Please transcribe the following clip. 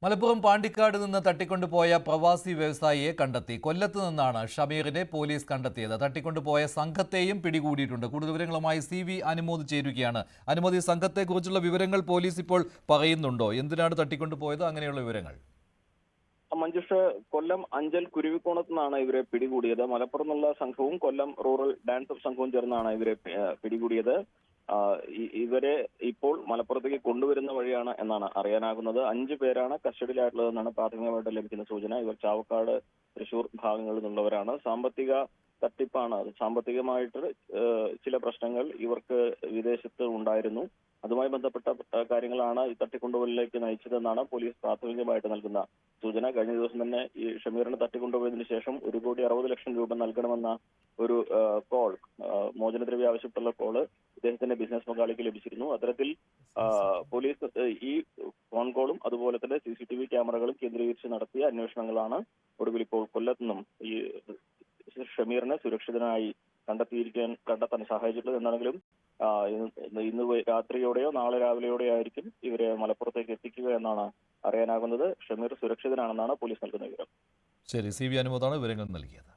മലപ്പുറം പാണ്ടിക്കാട് നിന്ന് തട്ടിക്കൊണ്ടുപോയ പ്രവാസി വ്യവസായിയെ കണ്ടെത്തി. കൊല്ലത്ത് നിന്നാണ് ഷമീറിനെ പോലീസ് കണ്ടെത്തിയത്. തട്ടിക്കൊണ്ടുപോയ സംഘത്തെയും പിടികൂടിയിട്ടുണ്ട്. കൂടുതൽ വിവരങ്ങളുമായി CV അനുമോദ് ചേരുകയാണ്. അനുമോദ്, ഈ സംഘത്തെക്കുറിച്ചുള്ള വിവരങ്ങൾ പോലീസ് ഇപ്പോൾ പറയുന്നുണ്ടോ? എന്തിനാണ് തട്ടിക്കൊണ്ടുപോയത്? അങ്ങനെയുള്ള വിവരങ്ങൾ. മഞ്ജുഷ്, കൊല്ലം അഞ്ചൽ കുരുവിക്കോണത്ത് നിന്നാണ് ഇവരെ പിടികൂടിയത്. മലപ്പുറം എന്നുള്ള സംഘവും കൊല്ലം റൂറൽ ഡാൻസ് സംഘവും ചേർന്നാണ് ഇവരെ പിടികൂടിയത്. ഇവരെ ഇപ്പോൾ മലപ്പുറത്തേക്ക് കൊണ്ടുവരുന്ന വഴിയാണ് എന്നാണ് അറിയാനാകുന്നത്. 5 പേരാണ് കസ്റ്റഡിയിലായിട്ടുള്ളതെന്നാണ് പ്രാഥമികമായിട്ട് ലഭിക്കുന്ന സൂചന. ഇവർ ചാവക്കാട്, തൃശൂർ ഭാഗങ്ങളിൽ നിന്നുള്ളവരാണ്. സാമ്പത്തിക തട്ടിപ്പാണ്. അത് സാമ്പത്തികമായിട്ട് ചില പ്രശ്നങ്ങൾ ഇവർക്ക് വിദേശത്ത് ഉണ്ടായിരുന്നു. അതുമായി ബന്ധപ്പെട്ട കാര്യങ്ങളാണ് ഈ തട്ടിക്കൊണ്ടുപോകലിലേക്ക് നയിച്ചതെന്നാണ് പോലീസ് പ്രാഥമികമായിട്ട് നൽകുന്ന സൂചന. കഴിഞ്ഞ ദിവസം തന്നെ ഈ ഷമീറിനെ തട്ടിക്കൊണ്ടുപോയതിനു ശേഷം 1,60,00,000 രൂപ നൽകണമെന്ന ഒരു കോൾ, മോചനദ്രവ്യ ആവശ്യപ്പെട്ടുള്ള കോള് ഇദ്ദേഹത്തിന്റെ ബിസിനസ് പങ്കാളിക്ക് ലഭിച്ചിരുന്നു. അത്തരത്തിൽ പോലീസ് ഈ ഫോൺ കോളും അതുപോലെ തന്നെ CCTV ക്യാമറകളും കേന്ദ്രീകരിച്ച് നടത്തിയ അന്വേഷണങ്ങളാണ് ഒടുവിൽ ഇപ്പോൾ കൊല്ലത്ത് നിന്നും ഈ ഷമീറിനെ സുരക്ഷിതനായി കണ്ടെത്താൻ സാഹചര്യമുള്ളത്. എന്നാണെങ്കിലും ഇന്ന് രാത്രിയോടെയോ നാളെ രാവിലെയോടെയോ ആയിരിക്കും ഇവരെ മലപ്പുറത്തേക്ക് എത്തിക്കുക എന്നാണ് അറിയാനാകുന്നത്. ഷമീർ സുരക്ഷിതനാണെന്നാണ് പോലീസ് നൽകുന്ന വിവരം. ശരി, CV അനുമോദാണ് വിവരങ്ങൾ നൽകിയത്.